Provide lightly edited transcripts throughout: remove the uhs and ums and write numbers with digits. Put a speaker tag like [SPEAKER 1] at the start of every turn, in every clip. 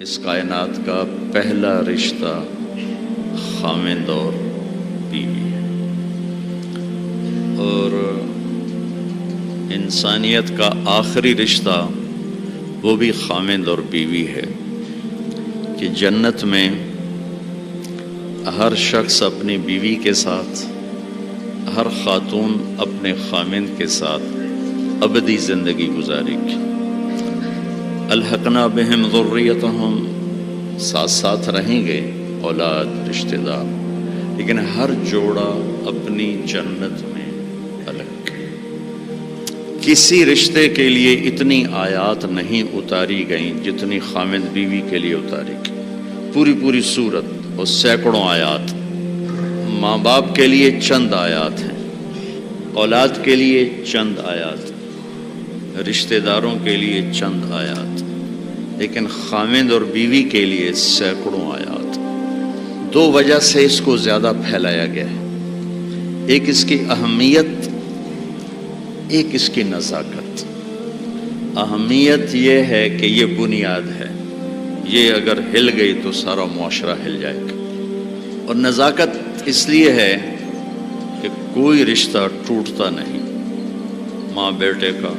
[SPEAKER 1] اس کائنات کا پہلا رشتہ خاوند اور بیوی ہے، اور انسانیت کا آخری رشتہ وہ بھی خاوند اور بیوی ہے کہ جنت میں ہر شخص اپنی بیوی کے ساتھ، ہر خاتون اپنے خاوند کے ساتھ ابدی زندگی گزارے گی۔ الحقنا بہم ذریتہم، ساتھ ساتھ رہیں گے اولاد رشتہ دار، لیکن ہر جوڑا اپنی جنت میں الگ۔ کسی رشتے کے لیے اتنی آیات نہیں اتاری گئیں جتنی خاوند بیوی کے لیے اتاری گئی، پوری سورت اور سینکڑوں آیات۔ ماں باپ کے لیے چند آیات ہیں، اولاد کے لیے چند آیات، رشتہ داروں کے لیے چند آیات، لیکن خاوند اور بیوی کے لیے سینکڑوں آیات۔ دو وجہ سے اس کو زیادہ پھیلایا گیا ہے، ایک اس کی اہمیت، ایک اس کی نزاکت۔ اہمیت یہ ہے کہ یہ بنیاد ہے، یہ اگر ہل گئی تو سارا معاشرہ ہل جائے گا، اور نزاکت اس لیے ہے کہ کوئی رشتہ ٹوٹتا نہیں، ماں بیٹے کا،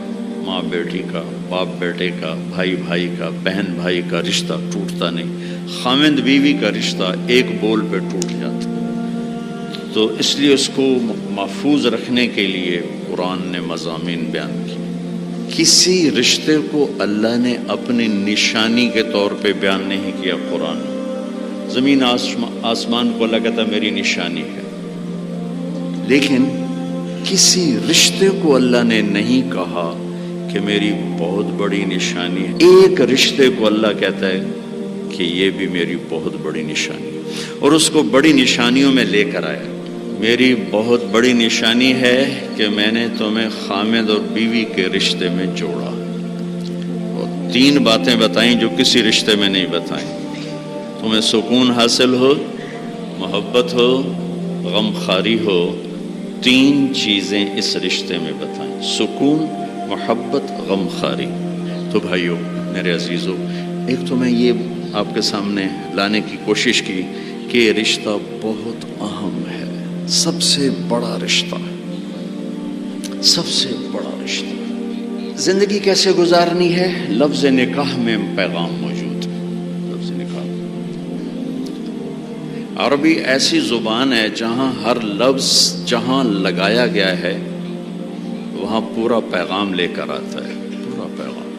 [SPEAKER 1] ماں بیٹی کا، باپ بیٹے کا، بھائی بھائی کا، بہن بھائی کا رشتہ ٹوٹتا نہیں، خاوند بیوی کا رشتہ ایک بول پہ ٹوٹ جاتا۔ تو اس لیے اس کو محفوظ رکھنے کے لیے قرآن نے مضامین بیان کیے۔ کسی رشتے کو اللہ نے اپنی نشانی کے طور پہ بیان نہیں کیا قرآن میں۔ زمین آسمان کو اللہ کہتا میری نشانی ہے، لیکن کسی رشتے کو اللہ نے نہیں کہا کہ میری بہت بڑی نشانی ہے۔ ایک رشتے کو اللہ کہتا ہے کہ یہ بھی میری بہت بڑی نشانی ہے، اور اس کو بڑی نشانیوں میں لے کر آیا۔ میری بہت بڑی نشانی ہے کہ میں نے تمہیں خاوند اور بیوی کے رشتے میں جوڑا، اور تین باتیں بتائیں جو کسی رشتے میں نہیں بتائیں۔ تمہیں سکون حاصل ہو، محبت ہو، غم خاری ہو، تین چیزیں اس رشتے میں بتائیں، سکون، محبت، غم خاری۔ تو بھائیو میرے عزیزو، ایک تو میں یہ آپ کے سامنے لانے کی کوشش کی کہ یہ رشتہ بہت اہم ہے، سب سے بڑا رشتہ، سب سے بڑا رشتہ۔ زندگی کیسے گزارنی ہے؟ لفظ نکاح میں پیغام موجود ہے۔ لفظ نکاح، عربی ایسی زبان ہے جہاں ہر لفظ جہاں لگایا گیا ہے وہاں پورا پیغام لے کر آتا ہے، پورا پیغام۔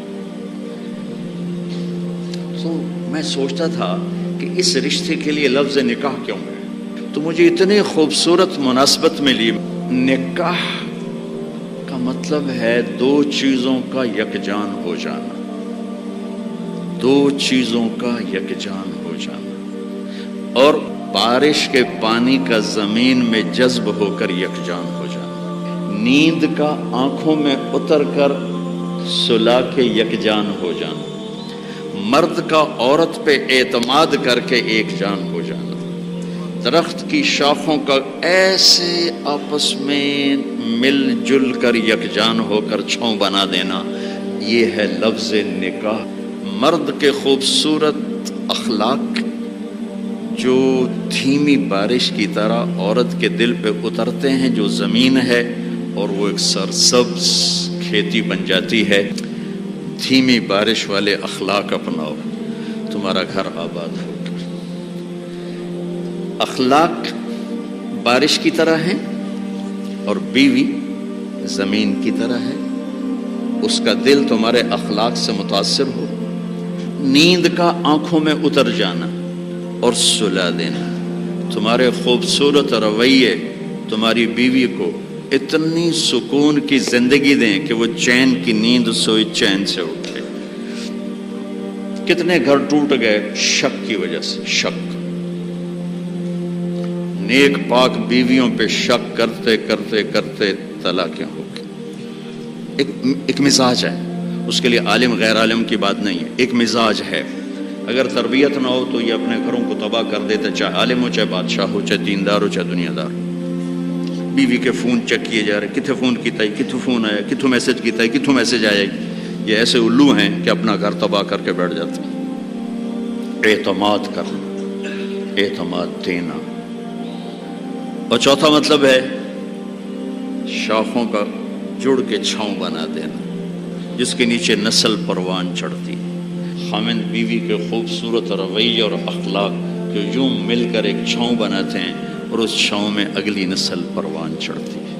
[SPEAKER 1] تو میں سوچتا تھا کہ اس رشتے کے لیے لفظ نکاح کیوں ہے، تو مجھے اتنی خوبصورت مناسبت ملی۔ نکاح کا مطلب ہے دو چیزوں کا یکجان ہو جانا، دو چیزوں کا یکجان ہو جانا، اور بارش کے پانی کا زمین میں جذب ہو کر یکجان ہو جانا، نیند کا آنکھوں میں اتر کر سلا کے یکجان ہو جانا، مرد کا عورت پہ اعتماد کر کے ایک جان ہو جانا، درخت کی شاخوں کا ایسے آپس میں مل جل کر یکجان ہو کر چھاؤں بنا دینا، یہ ہے لفظ نکاح۔ مرد کے خوبصورت اخلاق جو دھیمی بارش کی طرح عورت کے دل پہ اترتے ہیں، جو زمین ہے اور وہ ایک سرسبز کھیتی بن جاتی ہے۔ دھیمی بارش والے اخلاق اپناؤ، تمہارا گھر آباد ہوگا۔ اخلاق بارش کی طرح ہیں اور بیوی زمین کی طرح ہے، اس کا دل تمہارے اخلاق سے متاثر ہو، نیند کا آنکھوں میں اتر جانا اور سلا دینا۔ تمہارے خوبصورت رویے تمہاری بیوی کو اتنی سکون کی زندگی دیں کہ وہ چین کی نیند سوئی چین سے اٹھے۔ کتنے گھر ٹوٹ گئے شک کی وجہ سے، شک، نیک پاک بیویوں پہ شک کرتے کرتے کرتے طلاقیں ہو گئی۔ ایک مزاج ہے، اس کے لیے عالم غیر عالم کی بات نہیں ہے، ایک مزاج ہے۔ اگر تربیت نہ ہو تو یہ اپنے گھروں کو تباہ کر دیتے، چاہے عالم ہو، چاہے بادشاہ ہو، چاہے دیندار ہو، چاہے دنیا دار ہو۔ بیوی کے فون چیک کیے جا رہے، کتنے فون کیتا ہے، کتوں فون آیا، کتوں میسج کیتا ہے، کتوں میسج آیا۔ یہ ایسے الو ہیں کہ اپنا گھر تباہ کر کے بیٹھ جاتے ہیں۔ اعتماد کرنا، اعتماد دینا۔ اور چوتھا مطلب ہے شاخوں کا جڑ کے چھاؤں بنا دینا، جس کے نیچے نسل پروان چڑھتی۔ خاوند بیوی کے خوبصورت رویے اور اخلاق جو یوں مل کر ایک چھاؤں بناتے ہیں اور اس چھاؤں میں اگلی نسل پروان چڑھتی ہے۔